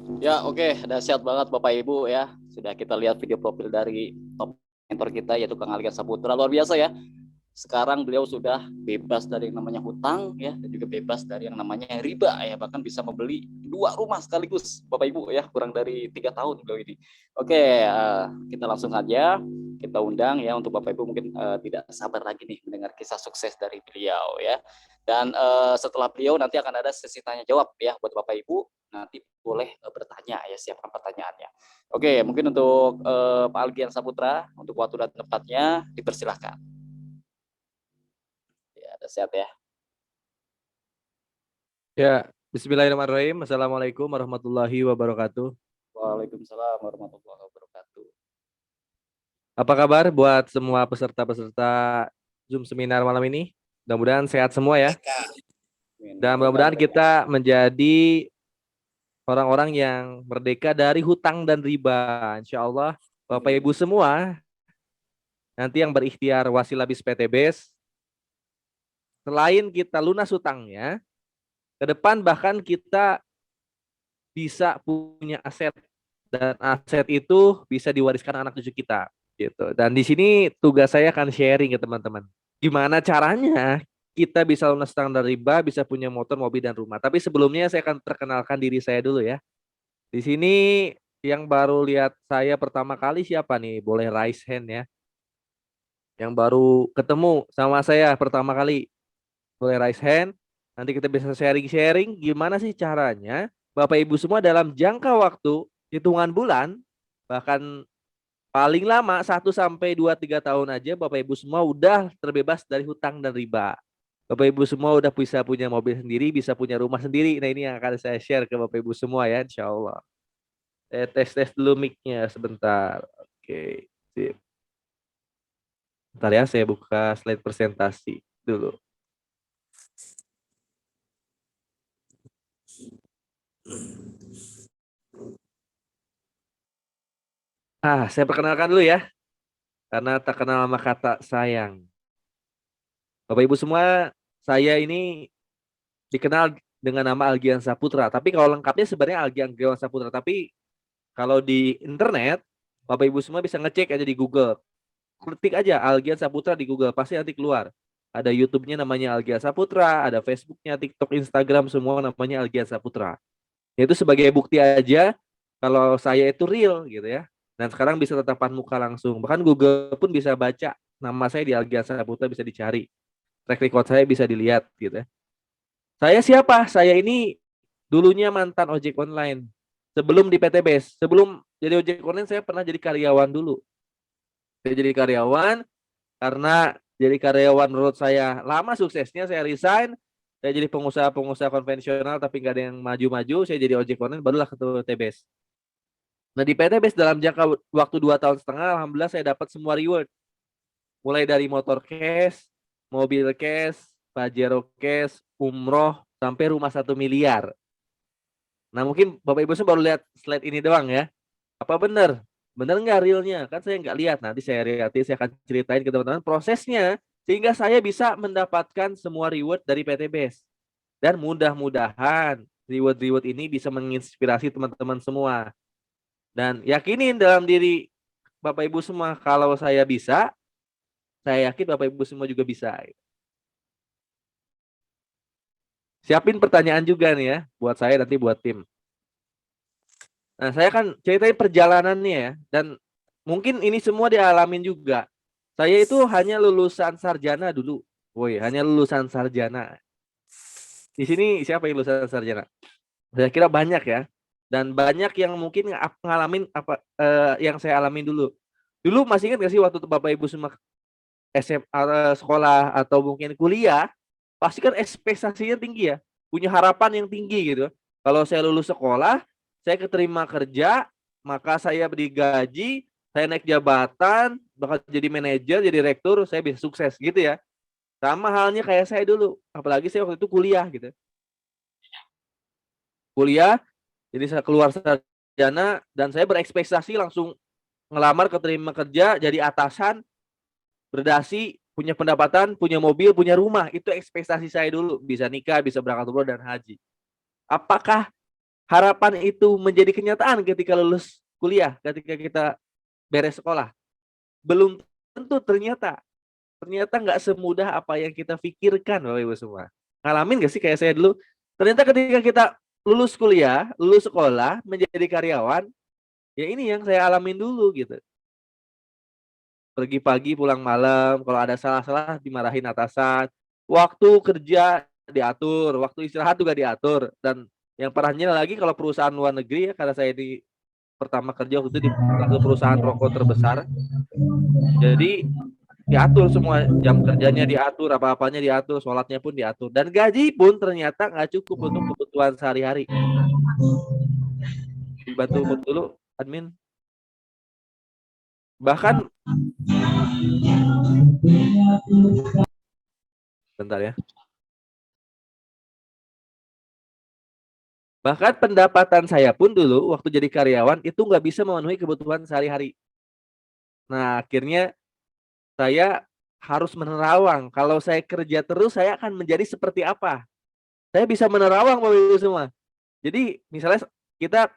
Ya, oke, dahsyat banget Bapak Ibu ya. Sudah kita lihat video profil dari top mentor kita yaitu Kang Alga Saputra. Luar biasa ya. Sekarang beliau sudah bebas dari yang namanya hutang ya dan juga bebas dari yang namanya riba ya, bahkan bisa membeli dua rumah sekaligus Bapak Ibu ya, kurang dari 3 tahun beliau ini. Oke, kita langsung saja kita undang ya untuk Bapak Ibu mungkin tidak sabar lagi nih mendengar kisah sukses dari beliau ya. Dan setelah beliau nanti akan ada sesi tanya jawab ya buat Bapak Ibu, nanti boleh bertanya ya, siapkan pertanyaannya. Oke, mungkin untuk Pak Algian Saputra untuk waktu dan tempatnya dipersilahkan. Ya, ada sehat ya. Ya, Bismillahirrahmanirrahim. Assalamualaikum warahmatullahi wabarakatuh. Waalaikumsalam warahmatullahi wabarakatuh. Apa kabar buat semua peserta-peserta Zoom seminar malam ini? Mudah-mudahan sehat semua ya. Baik, Kak. Amin. Dan Mereka, mudah-mudahan mereka. kita menjadi orang-orang yang merdeka dari hutang dan riba. Insya Allah, Bapak Amin. Ibu semua, nanti yang berikhtiar wasilabis PTBS, selain kita lunas hutangnya, ke depan bahkan kita bisa punya aset. Dan aset itu bisa diwariskan anak cucu kita gitu. Dan di sini tugas saya akan sharing ke teman-teman. Gimana caranya kita bisa lunas utang dan riba, bisa punya motor, mobil dan rumah. Tapi sebelumnya saya akan perkenalkan diri saya dulu ya. Di sini yang baru lihat saya pertama kali siapa nih? Boleh raise hand ya. Yang baru ketemu sama saya pertama kali, boleh raise hand. Nanti kita bisa sharing-sharing gimana sih caranya Bapak Ibu semua dalam jangka waktu hitungan bulan, bahkan paling lama 1 sampai 2 3 tahun aja Bapak Ibu semua udah terbebas dari hutang dan riba. Bapak Ibu semua udah bisa punya mobil sendiri, bisa punya rumah sendiri. Nah, ini yang akan saya share ke Bapak Ibu semua ya, insya Allah. Saya tes-tes dulu mic-nya sebentar. Oke, sip. Bentar ya, saya buka slide presentasi dulu. Saya perkenalkan dulu ya, karena tak kenal sama kata sayang. Bapak Ibu semua, saya ini dikenal dengan nama Algian Saputra. Tapi kalau lengkapnya sebenarnya Algian Gewan Saputra. Tapi kalau di internet, Bapak Ibu semua bisa ngecek aja di Google. Ketik aja Algian Saputra di Google, pasti nanti keluar. Ada YouTube-nya namanya Algian Saputra, ada Facebook-nya, TikTok, Instagram, semua namanya Algian Saputra. Itu sebagai bukti aja kalau saya itu real gitu ya. Dan sekarang bisa tatapan muka langsung. Bahkan Google pun bisa baca nama saya di Algian Saputra, bisa dicari. Track record saya bisa dilihat gitu ya. Saya siapa? Saya ini dulunya mantan ojek online. Sebelum di PTBS, sebelum jadi ojek online saya pernah jadi karyawan dulu. Saya jadi karyawan karena jadi karyawan menurut saya lama suksesnya, saya resign. Saya jadi pengusaha-pengusaha konvensional tapi nggak ada yang maju-maju. Saya jadi ojek online barulah ke TBS. Nah di PTBS dalam jangka waktu 2 tahun setengah, alhamdulillah saya dapat semua reward. Mulai dari motor cash, mobil cash, pajero cash, umroh, sampai rumah 1 miliar. Nah mungkin Bapak Ibu baru lihat slide ini doang ya. Apa benar? Benar nggak realnya? Kan saya nggak lihat. Nanti saya akan ceritain ke teman-teman prosesnya sehingga saya bisa mendapatkan semua reward dari PTBS. Dan mudah-mudahan reward-reward ini bisa menginspirasi teman-teman semua. Dan yakinin dalam diri Bapak Ibu semua kalau saya bisa, saya yakin Bapak Ibu semua juga bisa. Siapin pertanyaan juga nih ya buat saya nanti buat tim. Nah, saya kan ceritain perjalanannya ya, dan mungkin ini semua dialamin juga. Saya itu hanya lulusan sarjana dulu. Woi, hanya lulusan sarjana. Di sini siapa yang lulusan sarjana? Saya kira banyak ya. Dan banyak yang mungkin ngalamin apa yang saya alamin dulu. Dulu masih ingat gak sih waktu Bapak Ibu semua SMA sekolah atau mungkin kuliah, pasti kan ekspektasinya tinggi ya. Punya harapan yang tinggi gitu. Kalau saya lulus sekolah, saya keterima kerja, maka saya digaji, saya naik jabatan, bakal jadi manajer, jadi direktur, saya bisa sukses gitu ya. Sama halnya kayak saya dulu, apalagi saya waktu itu kuliah gitu. Kuliah, jadi saya keluar sarjana dan saya berekspektasi langsung ngelamar keterima kerja, jadi atasan, berdasi, punya pendapatan, punya mobil, punya rumah. Itu ekspektasi saya dulu, bisa nikah, bisa berangkat umroh dan haji. Apakah harapan itu menjadi kenyataan ketika lulus kuliah, ketika kita beres sekolah? Belum tentu ternyata. Ternyata nggak semudah apa yang kita pikirkan, Bapak Ibu semua. Ngalamin nggak sih kayak saya dulu? Ternyata ketika kita lulus kuliah, lulus sekolah, menjadi karyawan, ya ini yang saya alamin dulu gitu. Pergi pagi pulang malam, kalau ada salah-salah dimarahin atasan. Waktu kerja diatur, waktu istirahat juga diatur. Dan yang parahnya lagi kalau perusahaan luar negeri ya, karena saya di pertama kerja waktu itu di salah satu perusahaan rokok terbesar. Jadi diatur semua, jam kerjanya diatur, apa-apanya diatur, sholatnya pun diatur. Dan gaji pun ternyata nggak cukup untuk kebutuhan sehari-hari. Dibantu mut dulu, admin. Bahkan, bentar ya. Bahkan pendapatan saya pun dulu waktu jadi karyawan itu nggak bisa memenuhi kebutuhan sehari-hari. Nah, akhirnya saya harus menerawang. Kalau saya kerja terus, saya akan menjadi seperti apa? Saya bisa menerawang, Bapak Ibu semua. Jadi, misalnya kita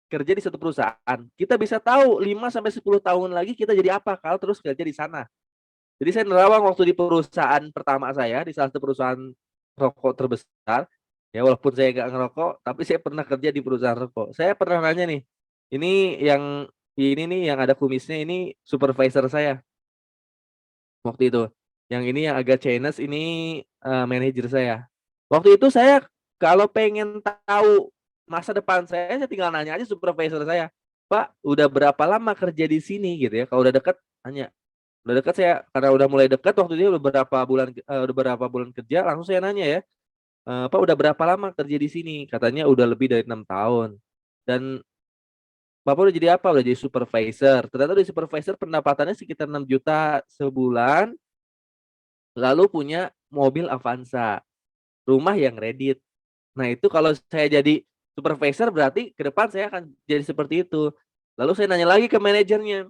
kerja di satu perusahaan, kita bisa tahu 5 sampai 10 tahun lagi kita jadi apa kalau terus kerja di sana. Jadi saya nerawang waktu di perusahaan pertama saya, di salah satu perusahaan rokok terbesar. Ya walaupun saya nggak ngerokok, tapi saya pernah kerja di perusahaan rokok. Saya pernah nanya nih, ini nih yang ada kumisnya ini supervisor saya waktu itu. Yang ini yang agak Chinese ini manajer saya. Waktu itu saya kalau pengen tahu masa depan saya tinggal nanya aja supervisor saya. Pak, udah berapa lama kerja di sini gitu ya. Kalau udah deket tanya. Udah deket saya karena udah mulai deket waktu itu udah berapa bulan kerja langsung saya nanya ya. Pak udah berapa lama kerja di sini? Katanya udah lebih dari 6 tahun. Dan Bapak udah jadi apa? Udah jadi supervisor. Ternyata di supervisor pendapatannya sekitar 6 juta sebulan, lalu punya mobil Avanza, rumah yang Reddit. Nah, itu kalau saya jadi supervisor berarti ke depan saya akan jadi seperti itu. Lalu saya nanya lagi ke manajernya.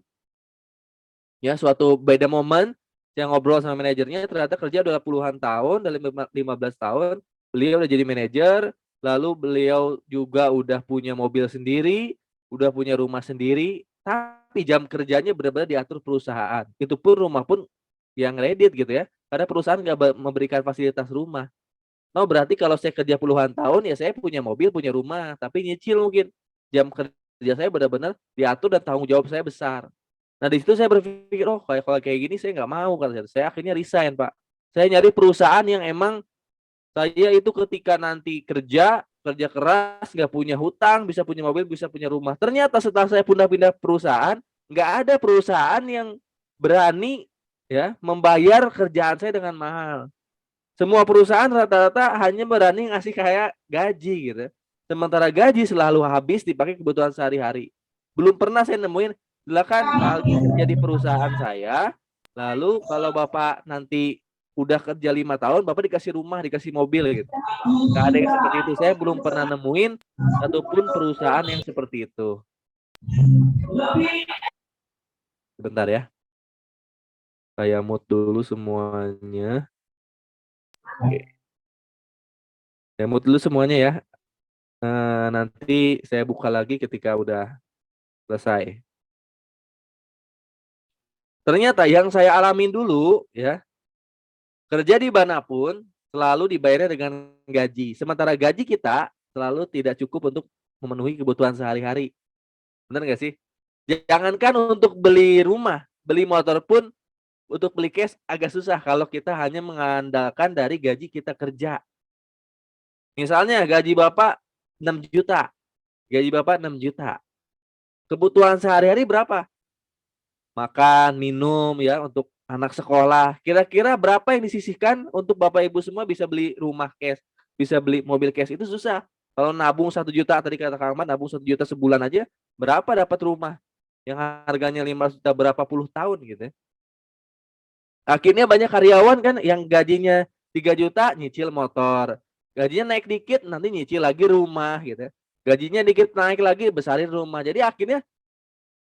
Ya, suatu beda momen saya ngobrol sama manajernya ternyata kerja udah puluhan tahun, udah 15 tahun. Beliau udah jadi manajer, lalu beliau juga udah punya mobil sendiri, udah punya rumah sendiri, tapi jam kerjanya benar-benar diatur perusahaan. Itu pun rumah pun yang kredit gitu ya. Karena perusahaan nggak memberikan fasilitas rumah. Oh, berarti kalau saya kerja puluhan tahun ya saya punya mobil, punya rumah, tapi nyicil mungkin. Jam kerja saya benar-benar diatur dan tanggung jawab saya besar. Nah, di situ saya berpikir, oh kalau kayak gini saya nggak mau kan. Saya akhirnya resign, Pak. Saya nyari perusahaan yang emang saya itu ketika nanti kerja keras, nggak punya hutang, bisa punya mobil, bisa punya rumah. Ternyata setelah saya pindah-pindah perusahaan, nggak ada perusahaan yang berani ya membayar kerjaan saya dengan mahal. Semua perusahaan rata-rata hanya berani ngasih kayak gaji gitu. Sementara gaji selalu habis dipakai kebutuhan sehari-hari. Belum pernah saya nemuin, silakan Pak Algi kerja di perusahaan saya. Lalu kalau Bapak nanti udah kerja 5 tahun, Bapak dikasih rumah, dikasih mobil gitu. Gak ada yang seperti itu. Saya belum pernah nemuin satupun perusahaan yang seperti itu. Bentar ya. Saya mute dulu semuanya. Oke. Saya mute dulu semuanya ya. Nanti saya buka lagi ketika udah selesai. Ternyata yang saya alamin dulu ya, kerja di manapun selalu dibayarnya dengan gaji. Sementara gaji kita selalu tidak cukup untuk memenuhi kebutuhan sehari-hari. Benar nggak sih? Jangankan untuk beli rumah, beli motor pun untuk beli cash agak susah kalau kita hanya mengandalkan dari gaji kita kerja. Misalnya gaji Bapak 6 juta. Gaji Bapak 6 juta. Kebutuhan sehari-hari berapa? Makan, minum ya untuk anak sekolah. Kira-kira berapa yang disisihkan untuk Bapak Ibu semua bisa beli rumah cash, bisa beli mobil cash itu susah. Kalau nabung 1 juta tadi kata Kang Ahmad, nabung 1 juta sebulan aja, berapa dapat rumah yang harganya 500 juta berapa puluh tahun gitu ya. Akhirnya banyak karyawan kan yang gajinya 3 juta nyicil motor. Gajinya naik dikit nanti nyicil lagi rumah gitu ya. Gajinya dikit naik lagi besarin rumah. Jadi akhirnya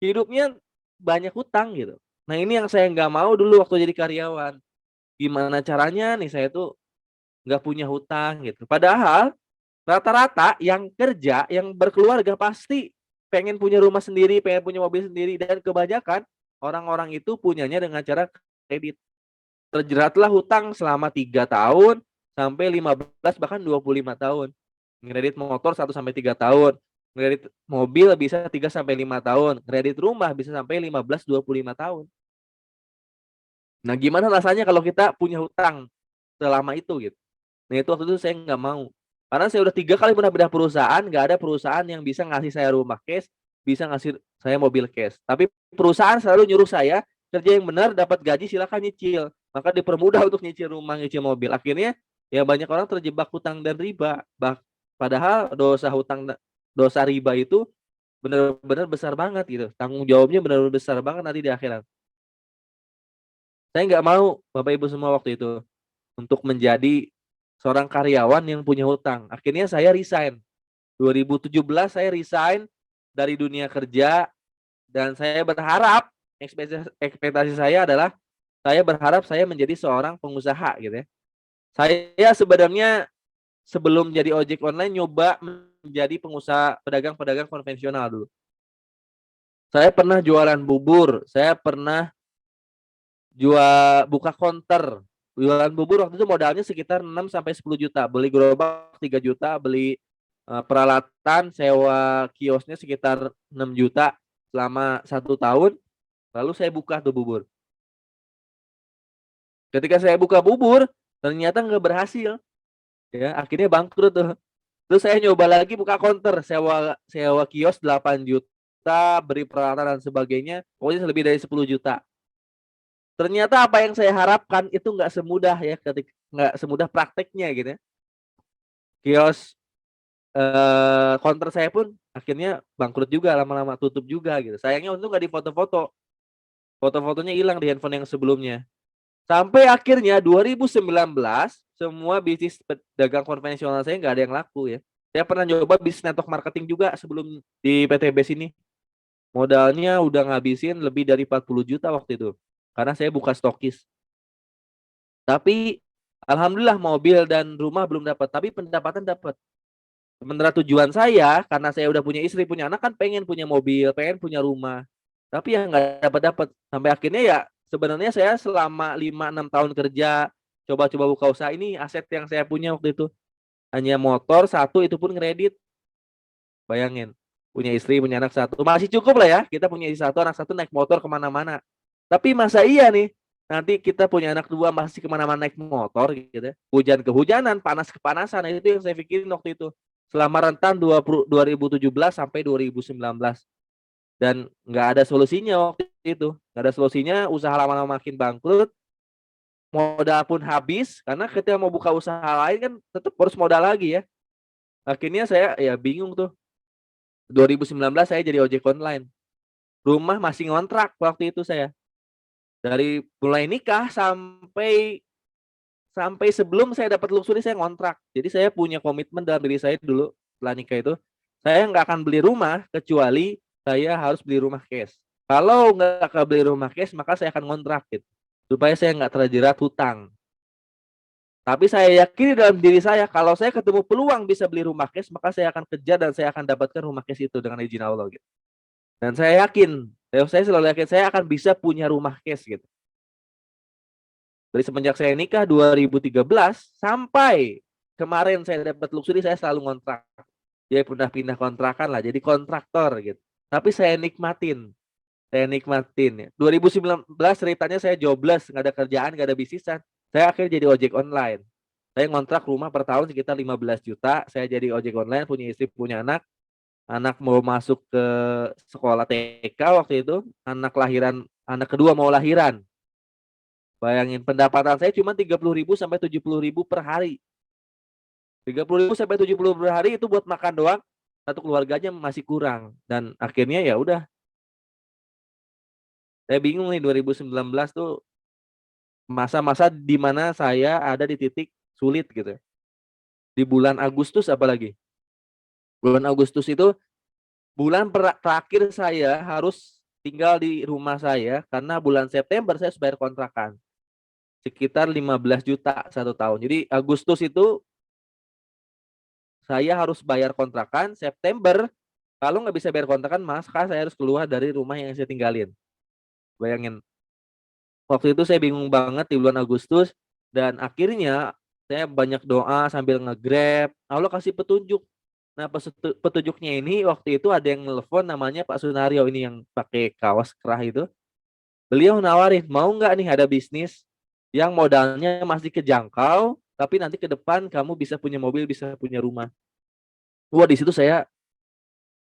hidupnya banyak hutang gitu. Nah, ini yang saya nggak mau dulu waktu jadi karyawan. Gimana caranya nih saya tuh nggak punya hutang gitu. Padahal Rata-rata yang kerja, yang berkeluarga pasti pengen punya rumah sendiri, pengen punya mobil sendiri, dan kebanyakan orang-orang itu punyanya dengan cara kredit. Terjeratlah hutang selama 3 tahun sampai 15 bahkan 25 tahun. Kredit motor 1 sampai 3 tahun. Kredit mobil bisa 3 sampai 5 tahun. Kredit rumah bisa sampai 15 25 tahun. Nah, gimana rasanya kalau kita punya hutang selama itu gitu? Nah, itu waktu itu saya nggak mau. Karena saya udah 3 kali pindah-pindah perusahaan, nggak ada perusahaan yang bisa ngasih saya rumah cash, bisa ngasih saya mobil cash. Tapi perusahaan selalu nyuruh saya kerja yang benar, dapat gaji silakan nyicil. Maka dipermudah untuk nyicil rumah, nyicil mobil. Akhirnya ya banyak orang terjebak hutang dan riba. Padahal dosa hutang, dosa riba itu benar-benar besar banget gitu. Tanggung jawabnya benar-benar besar banget nanti di akhirat. Saya nggak mau Bapak Ibu semua waktu itu untuk menjadi seorang karyawan yang punya hutang. Akhirnya saya resign. 2017 saya resign dari dunia kerja dan saya berharap ekspektasi saya adalah saya berharap saya menjadi seorang pengusaha gitu ya. Saya sebenarnya sebelum jadi ojek online nyoba menjadi pengusaha pedagang-pedagang konvensional dulu. Saya pernah jualan bubur, saya pernah buka konter. Jualan bubur waktu itu modalnya sekitar 6 sampai 10 juta. Beli gerobak 3 juta, beli peralatan sewa kiosnya sekitar 6 juta selama 1 tahun. Lalu saya buka tuh bubur. Ketika saya buka bubur, ternyata nggak berhasil. Ya, akhirnya bangkrut tuh. Terus saya nyoba lagi buka konter, sewa sewa kios 8 juta, beri peralatan dan sebagainya. Pokoknya lebih dari 10 juta. Ternyata apa yang saya harapkan itu nggak semudah ya, ketika nggak semudah prakteknya gitu ya. Kios konter saya pun akhirnya bangkrut juga, lama-lama tutup juga gitu. Sayangnya untung nggak difoto-foto. Foto-fotonya hilang di handphone yang sebelumnya. Sampai akhirnya 2019 semua bisnis pedagang konvensional saya nggak ada yang laku ya. Saya pernah nyoba bisnis network marketing juga sebelum di PTB sini. Modalnya udah ngabisin lebih dari 40 juta waktu itu. Karena saya buka stokis. Tapi alhamdulillah mobil dan rumah belum dapat, tapi pendapatan dapat. Sementara tujuan saya karena saya udah punya istri, punya anak kan pengen punya mobil, pengen punya rumah. Tapi yang nggak dapat-dapat sampai akhirnya ya sebenarnya saya selama 5 6 tahun kerja coba-coba buka usaha ini aset yang saya punya waktu itu hanya motor satu itu pun kredit. Bayangin punya istri, punya anak satu masih cukup lah ya kita punya istri satu, anak satu naik motor kemana-mana. Tapi masa iya nih nanti kita punya anak dua masih kemana-mana naik motor gitu ya. Hujan kehujanan, panas kepanasan. Nah, itu yang saya pikirin waktu itu. Selama rentan 2017 sampai 2019. Dan nggak ada solusinya waktu itu. Nggak ada solusinya, usaha lama-lama makin bangkrut. Modal pun habis. Karena ketika mau buka usaha lain kan tetap harus modal lagi ya. Akhirnya saya ya bingung tuh. 2019 saya jadi ojek online. Rumah masih ngontrak waktu itu saya. Dari mulai nikah sampai sampai sebelum saya dapat luxury saya ngontrak. Jadi saya punya komitmen dalam diri saya dulu setelah nikah itu, saya nggak akan beli rumah kecuali saya harus beli rumah cash. Kalau nggak akan beli rumah cash maka saya akan ngontrak gitu. Supaya saya nggak terjerat hutang. Tapi saya yakin dalam diri saya kalau saya ketemu peluang bisa beli rumah cash maka saya akan kejar dan saya akan dapatkan rumah cash itu dengan izin Allah gitu. Dan saya yakin, saya selalu yakin saya akan bisa punya rumah cash gitu. Dari semenjak saya nikah 2013 sampai kemarin saya dapat luxury saya selalu ngontrak. Dia pernah pindah kontrakan lah jadi kontraktor gitu. Tapi saya nikmatin. Saya nikmatin ya. 2019 ceritanya saya jobless, nggak ada kerjaan, nggak ada bisnisan. Saya akhirnya jadi ojek online. Saya ngontrak rumah per tahun sekitar 15 juta. Saya jadi ojek online, punya istri, punya anak. Anak mau masuk ke sekolah TK waktu itu. Anak kedua mau lahiran. Bayangin pendapatan saya cuma 30.000 sampai 70.000 per hari. 30.000 sampai 70 per hari itu buat makan doang. Satu keluarganya masih kurang dan akhirnya ya udah. Saya bingung nih 2019 tuh masa-masa di mana saya ada di titik sulit gitu. Di bulan Agustus apalagi. Bulan Agustus itu bulan terakhir saya harus tinggal di rumah saya karena bulan September saya harus bayar kontrakan. Sekitar 15 juta 1 tahun. Jadi Agustus itu saya harus bayar kontrakan September. Kalau nggak bisa bayar kontrakan, maka saya harus keluar dari rumah yang saya tinggalin. Bayangin. Waktu itu saya bingung banget di bulan Agustus dan akhirnya saya banyak doa sambil nge-Grab. Allah kasih petunjuk. Nah, petunjuknya ini waktu itu ada yang nelfon namanya Pak Sunario ini yang pakai kaos kerah itu. Beliau nawarin, mau nggak nih ada bisnis yang modalnya masih kejangkau, tapi nanti ke depan kamu bisa punya mobil, bisa punya rumah. Wah, di situ saya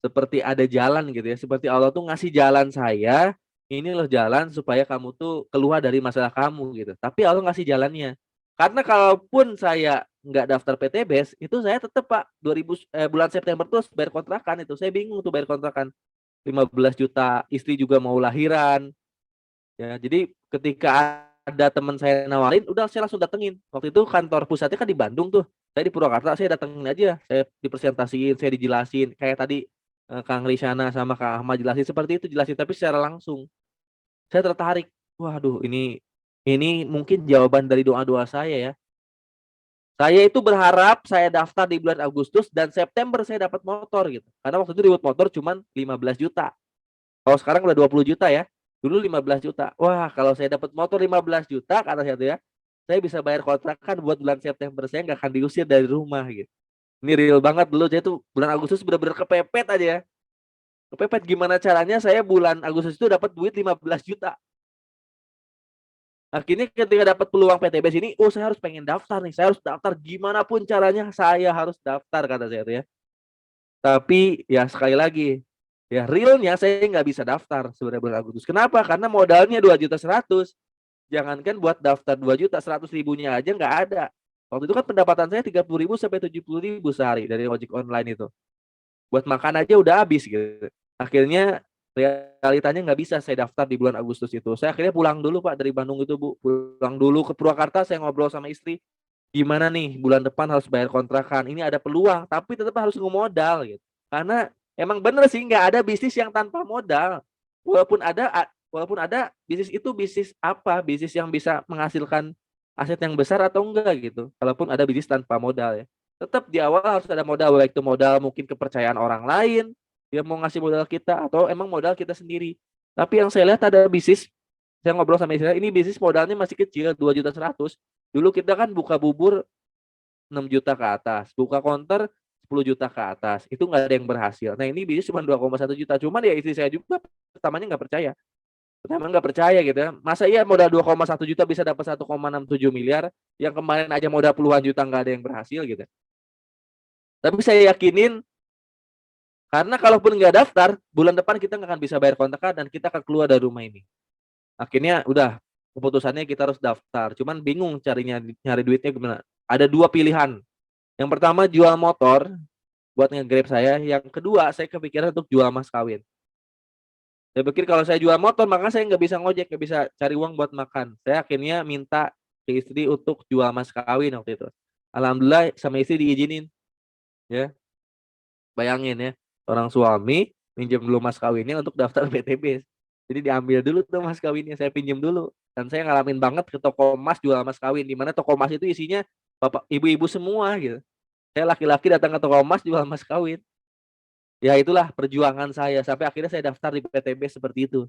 seperti ada jalan gitu ya, seperti Allah tuh ngasih jalan saya, ini loh jalan supaya kamu tuh keluar dari masalah kamu gitu. Tapi Allah ngasih jalannya. Karena kalaupun saya nggak daftar PTBS, itu saya tetap Pak bulan September terus bayar kontrakan itu. Saya bingung tuh bayar kontrakan 15 juta, istri juga mau lahiran. Ya, jadi ketika ada teman saya nawarin, udah saya langsung datengin. Waktu itu kantor pusatnya kan di Bandung tuh. Saya di Purwakarta, saya datengin aja. Saya dipresentasiin, saya dijelasin. Kayak tadi Kang Risana sama Kang Ahmad jelasin seperti itu, jelasin tapi secara langsung. Saya tertarik. Waduh, ini mungkin jawaban dari doa-doa saya ya. Saya itu berharap saya daftar di bulan Agustus dan September saya dapat motor gitu. Karena waktu itu ribut motor cuman 15 juta. Kalau sekarang udah 20 juta ya. Dulu 15 juta. Wah, kalau saya dapat motor 15 juta kata saya tuh ya, saya bisa bayar kontrakan buat bulan September. Saya nggak akan diusir dari rumah gitu. Ini real banget dulu. Saya tuh bulan Agustus benar-benar kepepet aja ya. Kepepet gimana caranya saya bulan Agustus itu dapat duit 15 juta. Akhirnya ketika dapat peluang PTBS ini, oh saya harus pengen daftar nih. Saya harus daftar gimana pun caranya saya harus daftar kata saya tuh ya. Tapi ya sekali lagi, ya realnya saya nggak bisa daftar sebenarnya bulan Agustus. Kenapa? Karena modalnya 2.100.000. Jangankan buat daftar 2 juta, 100.000-nya aja nggak ada. Waktu itu kan pendapatan saya 30.000 sampai 70.000 sehari dari ojek online itu. Buat makan aja udah habis gitu. Akhirnya realitanya nggak bisa saya daftar di bulan Agustus itu. Saya akhirnya pulang dulu Pak dari Bandung itu Bu. Pulang dulu ke Purwakarta, saya ngobrol sama istri. Gimana nih bulan depan harus bayar kontrakan. Ini ada peluang, tapi tetap harus ngemodal gitu. Karena emang bener sih nggak ada bisnis yang tanpa modal. Walaupun ada bisnis itu bisnis apa? Bisnis yang bisa menghasilkan aset yang besar atau enggak gitu. Kalaupun ada bisnis tanpa modal ya. Tetap di awal harus ada modal, baik itu modal mungkin kepercayaan orang lain, dia mau ngasih modal kita atau emang modal kita sendiri. Tapi yang saya lihat ada bisnis, saya ngobrol sama istri, ini bisnis modalnya masih kecil, 2.100.000. Dulu kita kan buka bubur 6 juta ke atas, buka konter 10 juta ke atas, itu nggak ada yang berhasil. Nah ini bisnis cuma 2,1 juta, cuman ya istri saya juga pertamanya nggak percaya. Pertama nggak percaya gitu ya, masa iya modal 2,1 juta bisa dapat 1,67 miliar, yang kemarin aja modal puluhan juta nggak ada yang berhasil gitu. Tapi saya yakinin, karena kalaupun nggak daftar, bulan depan kita nggak akan bisa bayar kontrakan dan kita akan keluar dari rumah ini. Akhirnya udah, keputusannya kita harus daftar. Cuman bingung carinya, nyari duitnya gimana. Ada dua pilihan. Yang pertama jual motor buat nge-Grab saya. Yang kedua saya kepikiran untuk jual mas kawin. Saya pikir kalau saya jual motor maka saya nggak bisa ngojek, nggak bisa cari uang buat makan. Saya akhirnya minta ke istri untuk jual mas kawin waktu itu. Alhamdulillah sama istri diizinin. Ya, bayangin ya, orang suami minjem dulu mas kawinnya untuk daftar PTB. Jadi diambil dulu tuh mas kawinnya, saya pinjem dulu. Dan saya ngalamin banget ke toko emas jual mas kawin, di mana toko emas itu isinya bapak ibu-ibu semua gitu. Saya laki-laki datang ke toko emas jual mas kawin. Ya itulah perjuangan saya sampai akhirnya saya daftar di PTB seperti itu.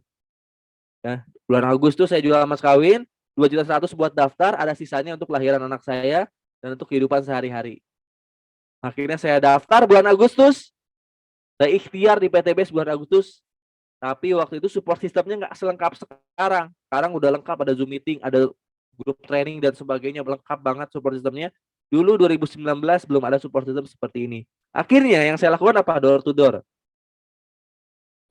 Ya, bulan Agustus saya jual mas kawin, 2.100.000 buat daftar, ada sisanya untuk lahiran anak saya dan untuk kehidupan sehari-hari. Akhirnya saya daftar bulan Agustus, saya ikhtiar di PTB bulan Agustus, tapi waktu itu support sistemnya nggak selengkap sekarang. Sekarang udah lengkap, ada Zoom meeting, ada grup training dan sebagainya, lengkap banget support sistemnya. Dulu 2019 belum ada support system seperti ini. Akhirnya yang saya lakukan apa? Door to door.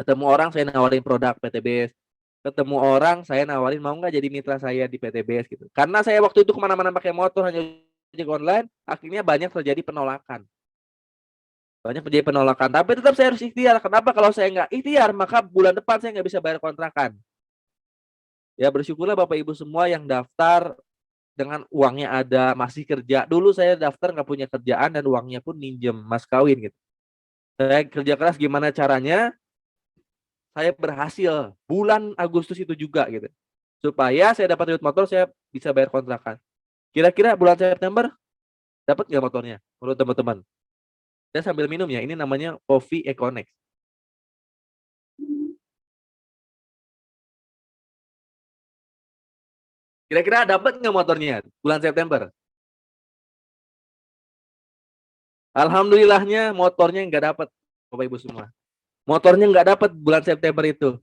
Ketemu orang saya nawarin produk PTBS. Ketemu orang saya nawarin mau nggak jadi mitra saya di PTBS gitu. Karena saya waktu itu kemana-mana pakai motor hanya ojek online, akhirnya banyak terjadi penolakan. Banyak terjadi penolakan, tapi tetap saya harus ikhtiar. Kenapa? Kalau saya nggak ikhtiar, maka bulan depan saya nggak bisa bayar kontrakan. Ya bersyukurlah Bapak Ibu semua yang daftar dengan uangnya ada, masih kerja. Dulu saya daftar nggak punya kerjaan dan uangnya pun minjem mas kawin gitu. Saya kerja keras gimana caranya, saya berhasil bulan Agustus itu juga gitu. Supaya saya dapat duit motor, saya bisa bayar kontrakan. Kira-kira bulan September dapat nggak motornya menurut teman-teman? Saya sambil minum ya, ini namanya Coffee Econex. Kira-kira dapat nggak motornya bulan September? Alhamdulillahnya motornya nggak dapat, Bapak Ibu semua. Motornya nggak dapat bulan September itu.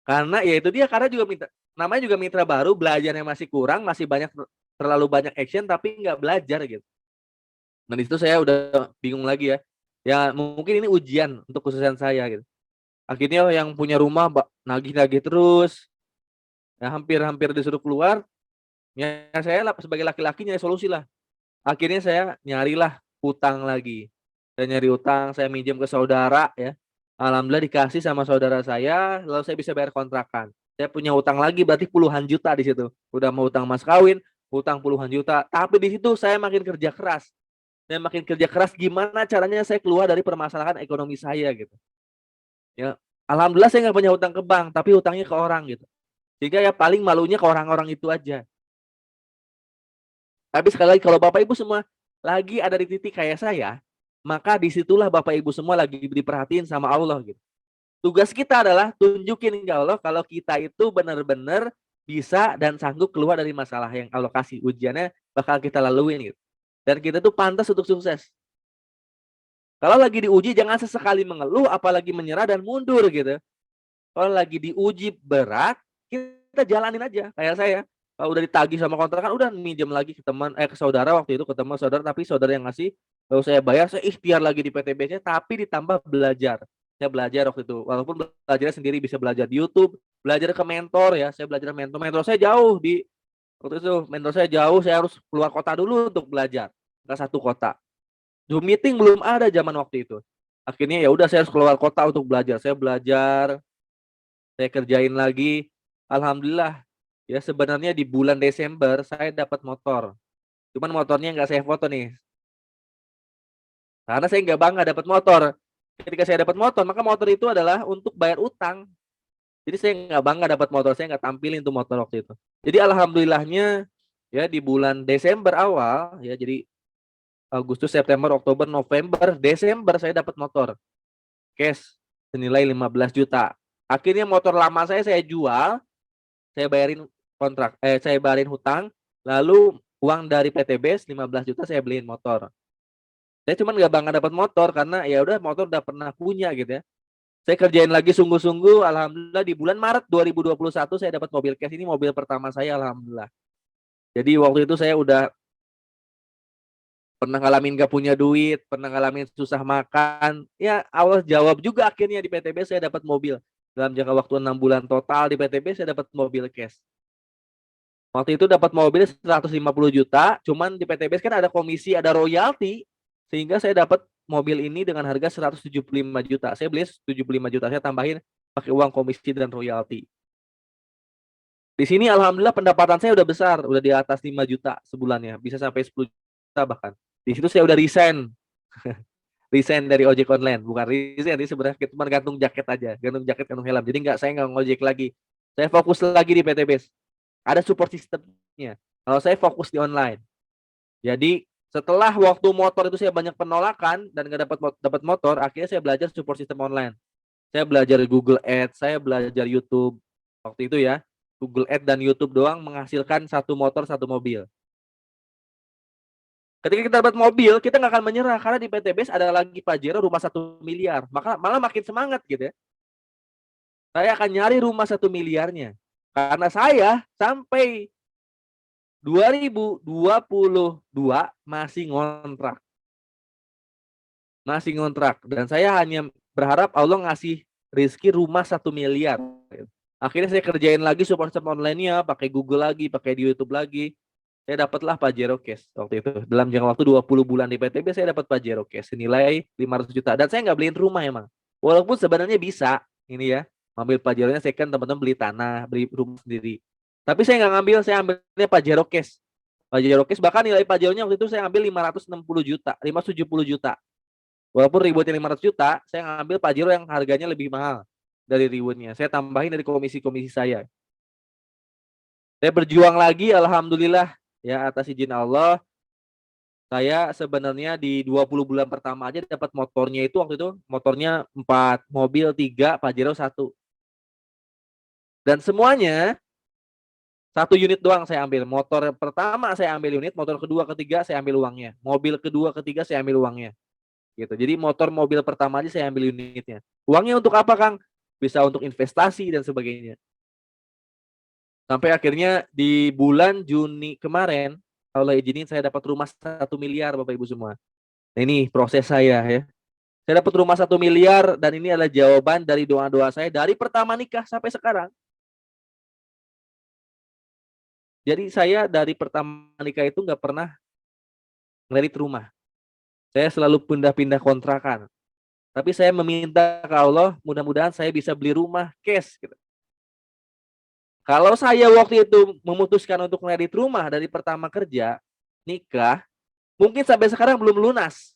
Karena ya itu dia, karena juga namanya juga mitra baru, belajarnya masih kurang, masih banyak, terlalu banyak action tapi nggak belajar gitu. Dan di situ saya udah bingung lagi ya. Ya mungkin ini ujian untuk khususan saya gitu. Akhirnya yang punya rumah nagih-nagih terus, ya hampir-hampir disuruh keluar. Ya saya lah sebagai laki-laki nyari solusi lah. Akhirnya saya nyarilah utang lagi. Saya nyari utang, saya minjem ke saudara ya. Alhamdulillah dikasih sama saudara saya, lalu saya bisa bayar kontrakan. Saya punya utang lagi berarti puluhan juta di situ. Udah mau utang mas kawin, utang puluhan juta. Tapi di situ saya makin kerja keras. Saya makin kerja keras gimana caranya saya keluar dari permasalahan ekonomi saya gitu. Ya, alhamdulillah saya nggak punya utang ke bank, tapi utangnya ke orang gitu. Sehingga ya paling malunya ke orang-orang itu aja. Tapi sekali lagi kalau Bapak Ibu semua lagi ada di titik kayak saya, maka disitulah Bapak Ibu semua lagi diperhatiin sama Allah gitu. Tugas kita adalah tunjukin ke Allah kalau kita itu benar-benar bisa dan sanggup keluar dari masalah yang Allah kasih. Ujiannya bakal kita laluin gitu. Dan kita tuh pantas untuk sukses. Kalau lagi diuji jangan sesekali mengeluh, apalagi menyerah dan mundur gitu. Kalau lagi diuji berat, kita jalanin aja. Kayak saya, kalau udah ditagih sama kontrakan, udah minjem lagi ke teman, ke saudara waktu itu, ke teman saudara, tapi saudara yang ngasih, lalu saya bayar, saya ikhtiar lagi di PTBC, tapi ditambah belajar. Saya belajar waktu itu, walaupun belajarnya sendiri, bisa belajar di YouTube, belajar ke mentor ya, saya belajar mentor saya jauh waktu itu mentor saya jauh, saya harus keluar kota dulu untuk belajar, ke satu kota. Zoom meeting belum ada zaman waktu itu. Akhirnya ya udah saya harus keluar kota untuk belajar. Saya belajar, saya kerjain lagi. Alhamdulillah ya sebenarnya di bulan Desember saya dapat motor. Cuman motornya nggak saya foto nih. Karena saya nggak bangga dapat motor. Ketika saya dapat motor, maka motor itu adalah untuk bayar utang. Jadi saya nggak bangga dapat motor, saya nggak tampilin tuh motor waktu itu. Jadi alhamdulillahnya ya di bulan Desember awal ya, jadi Agustus, September, Oktober, November, Desember saya dapat motor cash senilai 15 juta. Akhirnya motor lama saya jual, saya bayarin saya bayarin hutang, lalu uang dari PTBS 15 juta saya beliin motor. Saya cuma nggak bangga dapat motor karena ya udah motor udah pernah punya gitu ya. Saya kerjain lagi sungguh-sungguh, alhamdulillah di bulan Maret 2021 saya dapat mobil cash, ini mobil pertama saya alhamdulillah. Jadi waktu itu saya udah pernah ngalamin gak punya duit, pernah ngalamin susah makan. Ya Allah jawab juga akhirnya di PTB saya dapat mobil. Dalam jangka waktu 6 bulan total di PTB saya dapat mobil cash. Waktu itu dapat mobil 150 juta, cuman di PTB kan ada komisi, ada royalti, sehingga saya dapat mobil ini dengan harga 175 juta. Saya beli 75 juta, saya tambahin pakai uang komisi dan royalti. Di sini alhamdulillah pendapatan saya udah besar, udah di atas 5 juta sebulannya, bisa sampai 10 juta bahkan. Di situ saya udah resign dari ojek online, bukan resign, ini sebenarnya cuma gantung jaket aja, gantung jaket, gantung helm. Jadi saya nggak ngojek lagi. Saya fokus lagi di PTBS. Ada support sistemnya. Kalau saya fokus di online. Jadi setelah waktu motor itu saya banyak penolakan dan nggak dapat motor, akhirnya saya belajar support sistem online. Saya belajar Google Ads, saya belajar YouTube waktu itu ya. Google Ads dan YouTube doang menghasilkan satu motor, satu mobil. Ketika kita dapat mobil, kita nggak akan menyerah karena di PTBS ada lagi Pajero rumah 1 miliar. Maka malah makin semangat gitu ya. Saya akan nyari rumah 1 miliarnya. Karena saya sampai 2022 masih ngontrak. Masih ngontrak. Dan saya hanya berharap Allah ngasih rezeki rumah 1 miliar. Akhirnya saya kerjain lagi support system online-nya, pakai Google lagi, pakai di YouTube lagi. Saya dapatlah Pajero Cash waktu itu. Dalam jangka waktu 20 bulan di PTB saya dapat Pajero Cash senilai 500 juta. Dan saya nggak beliin rumah emang. Walaupun sebenarnya bisa ini ya, ambil Pajeronya second, teman-teman beli tanah, beli rumah sendiri. Tapi saya nggak ngambil, saya ambilnya Pajero Cash. Pajero Cash bahkan nilai Pajeronya waktu itu saya ambil 560 juta, 570 juta. Walaupun ributnya 500 juta, saya ngambil Pajero yang harganya lebih mahal dari ributnya. Saya tambahin dari komisi-komisi saya. Saya berjuang lagi, alhamdulillah ya atas izin Allah. Saya sebenarnya di 20 bulan pertama aja dapat motornya itu waktu itu motornya 4, mobil 3, Pajero 1. Dan semuanya satu unit doang saya ambil. Motor pertama saya ambil unit, motor kedua, ketiga saya ambil uangnya. Mobil kedua, ketiga saya ambil uangnya. Gitu. Jadi motor mobil pertama aja saya ambil unitnya. Uangnya untuk apa, Kang? Bisa untuk investasi dan sebagainya. Sampai akhirnya di bulan Juni kemarin, kalau izinin saya dapat rumah 1 miliar, Bapak Ibu semua. Nah, ini proses saya ya. Saya dapat rumah 1 miliar dan ini adalah jawaban dari doa-doa saya dari pertama nikah sampai sekarang. Jadi saya dari pertama nikah itu nggak pernah ngerit rumah. Saya selalu pindah-pindah kontrakan. Tapi saya meminta ke Allah, mudah-mudahan saya bisa beli rumah cash. Gitu. Kalau saya waktu itu memutuskan untuk ngerit rumah dari pertama kerja, nikah, mungkin sampai sekarang belum lunas.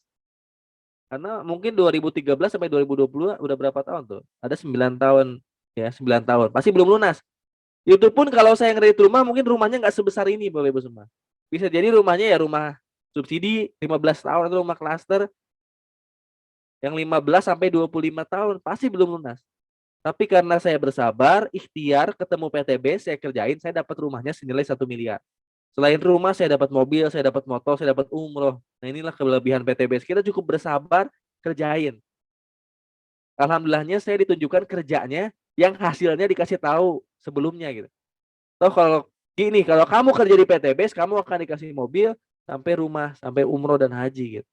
Karena mungkin 2013 sampai 2020 udah berapa tahun tuh? Ada 9 tahun. Ya, 9 tahun. Pasti belum lunas. Itu pun kalau saya ngerit rumah, mungkin rumahnya nggak sebesar ini, Bapak Ibu semua. Bisa jadi rumahnya ya rumah subsidi 15 tahun atau rumah klaster yang 15 sampai 25 tahun. Pasti belum lunas. Tapi karena saya bersabar, ikhtiar, ketemu PTB, saya kerjain, saya dapat rumahnya senilai 1 miliar. Selain rumah, saya dapat mobil, saya dapat motor, saya dapat umroh. Nah inilah kelebihan PTB. Kita cukup bersabar, kerjain. Alhamdulillahnya saya ditunjukkan kerjanya yang hasilnya dikasih tahu sebelumnya gitu. Toh kalau gini, kalau kamu kerja di PTBS, kamu akan dikasih mobil sampai rumah, sampai umroh dan haji gitu.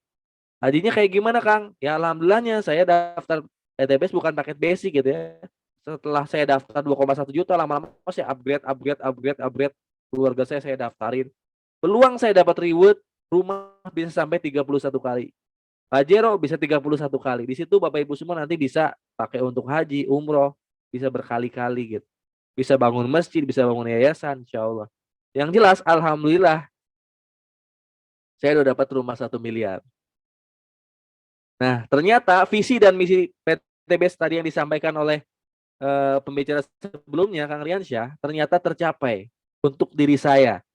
Hajinya kayak gimana, Kang? Ya alhamdulillahnya saya daftar PTBS bukan paket basic gitu ya. Setelah saya daftar 2,1 juta, lama-lama saya upgrade. Keluarga saya daftarin. Peluang saya dapat reward rumah bisa sampai 31 kali. Pajero bisa 31 kali. Di situ Bapak Ibu semua nanti bisa pakai untuk haji, umroh, bisa berkali-kali gitu. Bisa bangun masjid, bisa bangun yayasan, insya Allah. Yang jelas, alhamdulillah, saya udah dapat rumah 1 miliar. Nah, ternyata visi dan misi PTBS tadi yang disampaikan oleh pembicara sebelumnya, Kang Riansyah, ternyata tercapai untuk diri saya.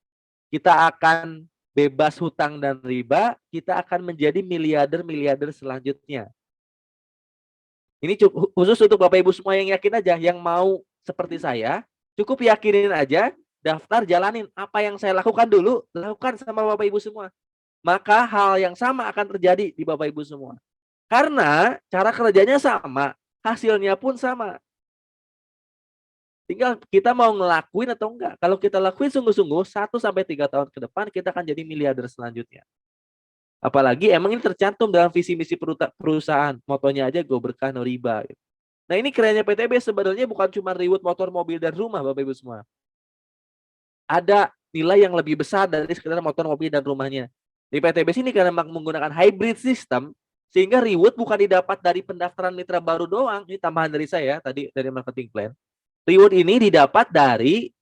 Kita akan bebas hutang dan riba, kita akan menjadi miliarder-miliarder selanjutnya. Ini khusus untuk Bapak Ibu semua yang yakin aja, yang mau seperti saya, cukup yakinin aja, daftar, jalanin. Apa yang saya lakukan dulu, lakukan sama Bapak Ibu semua. Maka hal yang sama akan terjadi di Bapak Ibu semua. Karena cara kerjanya sama, hasilnya pun sama. Tinggal kita mau ngelakuin atau enggak. Kalau kita lakuin sungguh-sungguh, 1 sampai 3 tahun ke depan, kita akan jadi miliarder selanjutnya. Apalagi emang ini tercantum dalam visi misi perusahaan. Motonya aja go berkah no riba. Gitu. Nah ini kerennya PTB sebenarnya bukan cuma reward motor, mobil, dan rumah Bapak Ibu semua. Ada nilai yang lebih besar dari sekedar motor, mobil, dan rumahnya. Di PTB sini karena menggunakan hybrid system, sehingga reward bukan didapat dari pendaftaran mitra baru doang. Ini tambahan dari saya tadi dari marketing plan. Reward ini didapat dari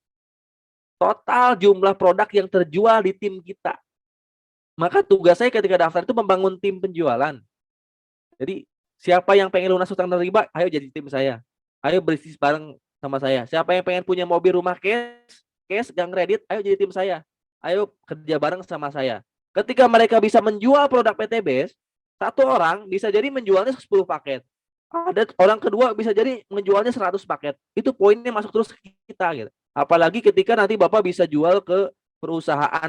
total jumlah produk yang terjual di tim kita. Maka tugas saya ketika daftar itu membangun tim penjualan. Jadi siapa yang pengen lunas hutang dan riba, ayo jadi tim saya. Ayo berbisnis bareng sama saya. Siapa yang pengen punya mobil, rumah, cash, gang kredit, ayo jadi tim saya. Ayo kerja bareng sama saya. Ketika mereka bisa menjual produk PTBS, satu orang bisa jadi menjualnya 10 paket. Ada orang kedua bisa jadi menjualnya 100 paket. Itu poinnya masuk terus ke kita gitu. Apalagi ketika nanti Bapak bisa jual ke perusahaan,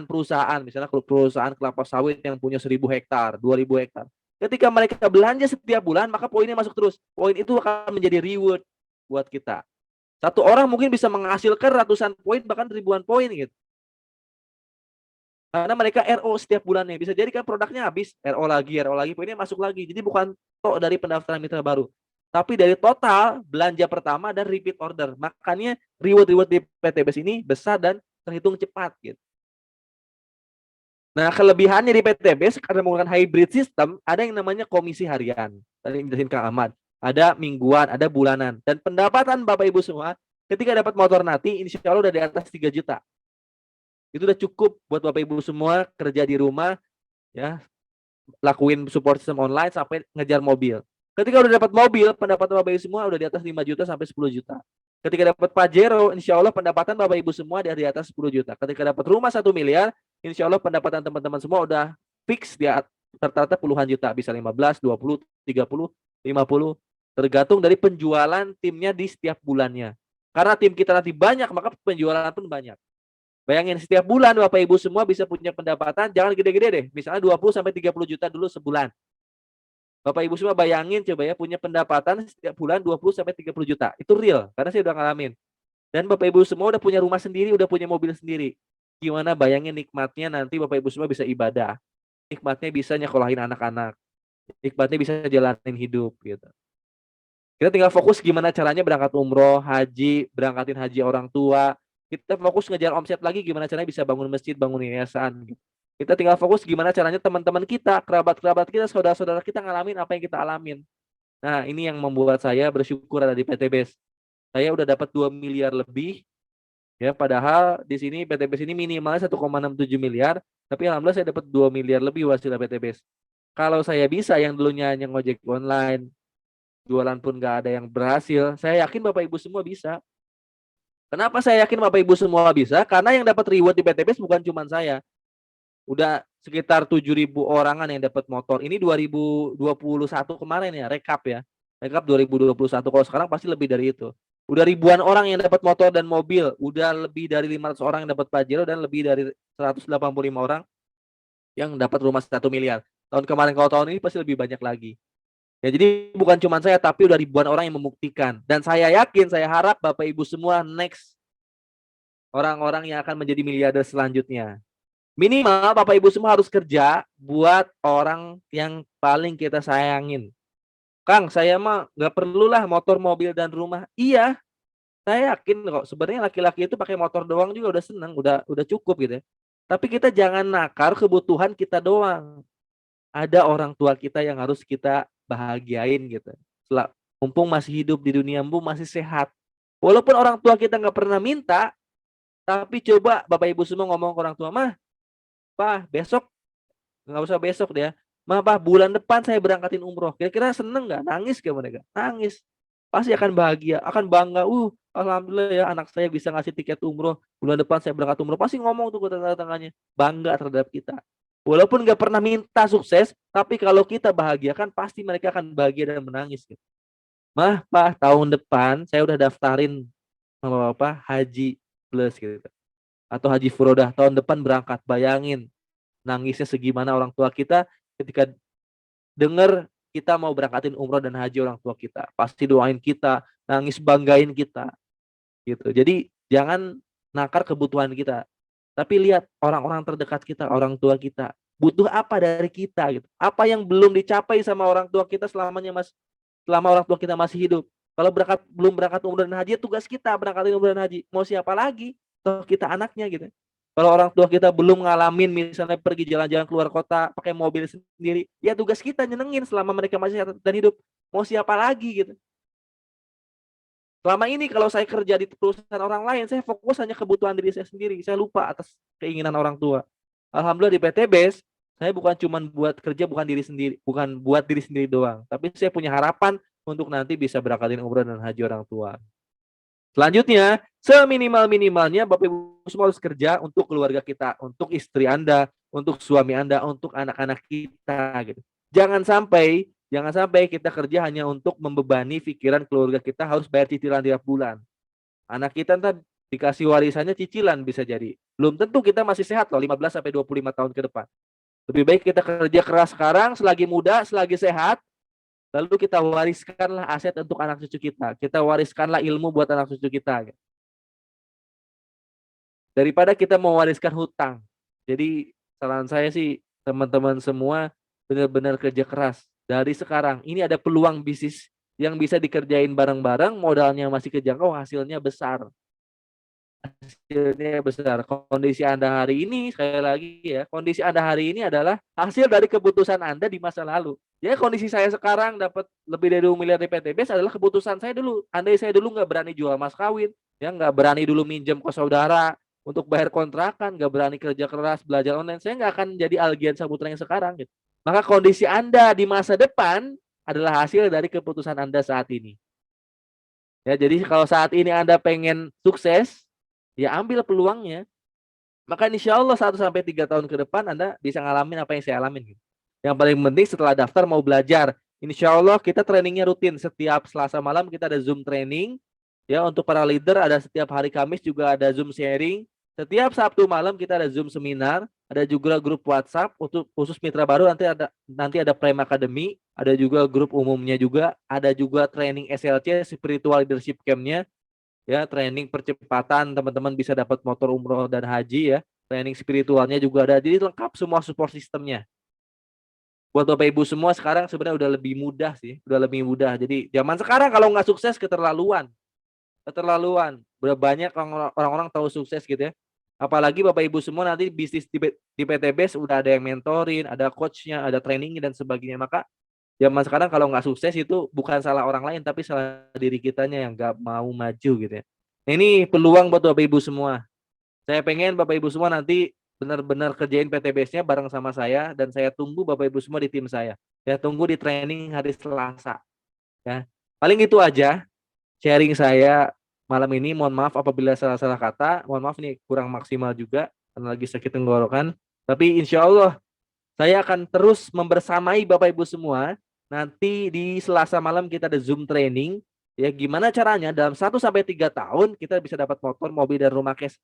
misalnya perusahaan kelapa sawit yang punya 1.000 hektar, 2.000 hektar. Ketika mereka belanja setiap bulan, maka poinnya masuk terus. Poin itu akan menjadi reward buat kita. Satu orang mungkin bisa menghasilkan ratusan poin, bahkan ribuan poin gitu. Karena mereka RO setiap bulannya. Bisa jadi kan produknya habis, RO lagi, poinnya masuk lagi. Jadi bukan tok dari pendaftaran mitra baru. Tapi dari total belanja pertama dan repeat order. Makanya reward-reward di PTBS ini besar dan terhitung cepat gitu. Nah, kelebihannya di PTBS karena menggunakan hybrid system, ada yang namanya komisi harian. Tadi jelasin Kang Ahmad. Ada mingguan, ada bulanan. Dan pendapatan Bapak Ibu semua, ketika dapat motor nanti, insya Allah udah di atas 3 juta. Itu udah cukup buat Bapak Ibu semua kerja di rumah, ya, lakuin support system online sampai ngejar mobil. Ketika udah dapat mobil, pendapatan Bapak Ibu semua udah di atas 5 juta sampai 10 juta. Ketika dapat Pajero, insya Allah pendapatan Bapak Ibu semua di atas 10 juta. Ketika dapat rumah 1 miliar, insya Allah pendapatan teman-teman semua udah fix dia rata-rata puluhan juta, bisa 15, 20, 30, 50, tergantung dari penjualan timnya di setiap bulannya. Karena tim kita nanti banyak, maka penjualan pun banyak. Bayangin setiap bulan Bapak Ibu semua bisa punya pendapatan, jangan gede-gede deh, misalnya 20 sampai 30 juta dulu sebulan. Bapak Ibu semua bayangin coba ya, punya pendapatan setiap bulan 20 sampai 30 juta. Itu real, karena saya udah ngalamin. Dan Bapak Ibu semua udah punya rumah sendiri, udah punya mobil sendiri. Gimana bayangin nikmatnya nanti Bapak Ibu semua bisa ibadah. Nikmatnya bisa nyekolahin anak-anak. Nikmatnya bisa jalanin hidup gitu. Kita tinggal fokus gimana caranya berangkat umroh, haji, berangkatin haji orang tua. Kita fokus ngejar omset lagi gimana caranya bisa bangun masjid, bangun yayasan. Gitu. Kita tinggal fokus gimana caranya teman-teman kita, kerabat-kerabat kita, saudara-saudara kita ngalamin apa yang kita alamin. Nah, ini yang membuat saya bersyukur ada di PTBS. Saya udah dapat 2 miliar lebih. Ya, padahal di sini PTBS ini minimalnya 1,67 miliar, tapi alhamdulillah saya dapat 2 miliar lebih hasil PTBS. Kalau saya bisa yang dulunya hanya ngojek online, jualan pun nggak ada yang berhasil, saya yakin Bapak Ibu semua bisa. Kenapa saya yakin Bapak Ibu semua bisa? Karena yang dapat reward di PTBS bukan cuma saya. Udah sekitar 7.000 orangan yang dapat motor. Ini 2021 kemarin ya, rekap ya. Rekap 2021. Kalau sekarang pasti lebih dari itu. Udah ribuan orang yang dapat motor dan mobil. Udah lebih dari 500 orang yang dapat Pajero dan lebih dari 185 orang yang dapat rumah 1 miliar. Tahun kemarin, kalau tahun ini pasti lebih banyak lagi. Ya, jadi bukan cuma saya, tapi udah ribuan orang yang membuktikan. Dan saya yakin, saya harap Bapak Ibu semua next orang-orang yang akan menjadi miliarder selanjutnya. Minimal Bapak Ibu semua harus kerja buat orang yang paling kita sayangin. Kang, saya mah nggak perlulah motor, mobil, dan rumah. Iya, saya yakin kok. Sebenarnya laki-laki itu pakai motor doang juga udah seneng, udah cukup gitu ya. Tapi kita jangan nakar kebutuhan kita doang. Ada orang tua kita yang harus kita bahagiain gitu. Mumpung masih hidup di dunia, mumpung masih sehat. Walaupun orang tua kita nggak pernah minta, tapi coba Bapak Ibu semua ngomong ke orang tua, mah, Pak, besok nggak usah besok deh ya. Mah, Pak, bulan depan saya berangkatin umroh. Kira-kira seneng nggak? Nangis gak mereka? Nangis. Pasti akan bahagia, akan bangga. Alhamdulillah ya anak saya bisa ngasih tiket umroh. Bulan depan saya berangkat umroh. Pasti ngomong tuh ke tetangga-tetangganya. Bangga terhadap kita. Walaupun nggak pernah minta sukses, tapi kalau kita bahagia kan pasti mereka akan bahagia dan menangis. Gitu. Mah, Pak, tahun depan saya udah daftarin sama Bapak haji plus gitu. Atau haji furodah tahun depan berangkat. Bayangin nangisnya segimana orang tua kita ketika dengar kita mau berangkatin umroh dan haji orang tua kita. Pasti doain kita, nangis banggain kita. Gitu. Jadi jangan nakar kebutuhan kita. Tapi lihat orang-orang terdekat kita, orang tua kita. Butuh apa dari kita gitu. Apa yang belum dicapai sama orang tua kita selama orang tua kita masih hidup. Kalau belum berangkat umroh dan haji, tugas kita berangkatin umroh dan haji. Mau siapa lagi? Toh kita anaknya gitu. Kalau orang tua kita belum ngalamin misalnya pergi jalan-jalan keluar kota pakai mobil sendiri, ya tugas kita nyenengin selama mereka masih sehat dan hidup. Mau siapa lagi gitu. Selama ini kalau saya kerja di perusahaan orang lain, saya fokus hanya kebutuhan diri saya sendiri. Saya lupa atas keinginan orang tua. Alhamdulillah di PTBS, saya bukan cuma buat kerja bukan buat diri sendiri doang, tapi saya punya harapan untuk nanti bisa berangkatin umroh dan haji orang tua. Selanjutnya, seminimal-minimalnya Bapak Ibu semua harus kerja untuk keluarga kita, untuk istri Anda, untuk suami Anda, untuk anak-anak kita gitu. Jangan sampai kita kerja hanya untuk membebani pikiran keluarga kita harus bayar cicilan tiap bulan. Anak kita ntar dikasih warisannya cicilan bisa jadi. Belum tentu kita masih sehat loh 15 sampai 25 tahun ke depan. Lebih baik kita kerja keras sekarang selagi muda, selagi sehat, lalu kita wariskanlah aset untuk anak cucu kita. Kita wariskanlah ilmu buat anak cucu kita. Daripada kita mewariskan hutang. Jadi saran saya sih teman-teman semua benar-benar kerja keras. Dari sekarang ini ada peluang bisnis yang bisa dikerjain bareng-bareng, modalnya masih kejangkau, hasilnya besar. Hasilnya besar. Kondisi Anda hari ini, sekali lagi ya, kondisi Anda hari ini adalah hasil dari keputusan Anda di masa lalu. Ya, kondisi saya sekarang dapat lebih dari 2 miliar di PTBS adalah keputusan saya dulu. Andai saya dulu nggak berani jual mas kawin, ya nggak berani dulu minjem ke saudara untuk bayar kontrakan, nggak berani kerja keras, belajar online, saya nggak akan jadi Algian Saputra yang sekarang. Gitu. Maka kondisi Anda di masa depan adalah hasil dari keputusan Anda saat ini. Ya, jadi kalau saat ini Anda pengen sukses, ya ambil peluangnya. maka insya Allah 1 sampai 3 tahun ke depan Anda bisa ngalamin apa yang saya alamin gitu. Yang paling penting setelah daftar mau belajar, insya Allah kita trainingnya rutin. Setiap Selasa malam kita ada Zoom training. Ya, untuk para leader ada setiap hari Kamis juga ada Zoom sharing. Setiap Sabtu malam kita ada Zoom seminar. Ada juga grup WhatsApp untuk khusus mitra baru, nanti ada Prime Academy, ada juga grup umumnya juga, ada juga training SLC Spiritual Leadership Camp-nya. Ya, training percepatan teman-teman bisa dapat motor umroh dan haji ya. Training spiritualnya juga ada. Jadi lengkap semua support sistemnya. Buat Bapak Ibu semua sekarang sebenarnya udah lebih mudah sih, udah lebih mudah. Jadi zaman sekarang kalau nggak sukses keterlaluan, keterlaluan. Udah banyak orang-orang tahu sukses gitu ya. Apalagi Bapak Ibu semua nanti bisnis di PTBS udah ada yang mentorin, ada coachnya, ada trainingnya dan sebagainya. Maka zaman sekarang kalau nggak sukses itu bukan salah orang lain, tapi salah diri kitanya yang nggak mau maju gitu ya. Nah, ini peluang buat Bapak Ibu semua. Saya pengen Bapak Ibu semua nanti benar-benar kerjain PTBS-nya bareng sama saya, dan saya tunggu Bapak Ibu semua di tim saya. Ya, tunggu di training hari Selasa. Ya, paling itu aja sharing saya malam ini. Mohon maaf apabila salah-salah kata. Mohon maaf nih kurang maksimal juga karena lagi sakit tenggorokan. Tapi insya Allah saya akan terus membersamai Bapak Ibu semua. Nanti di Selasa malam kita ada Zoom training. Ya, gimana caranya dalam 1 sampai 3 tahun kita bisa dapat motor, mobil, dan rumah cash.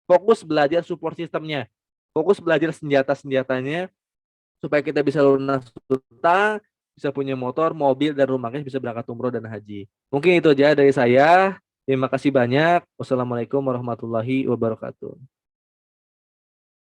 Fokus belajar support sistemnya. Fokus belajar senjata-senjatanya supaya kita bisa lunas utang, bisa punya motor, mobil, dan rumah cash, bisa berangkat umroh dan haji. Mungkin itu aja dari saya. Terima kasih banyak. Wassalamualaikum warahmatullahi wabarakatuh.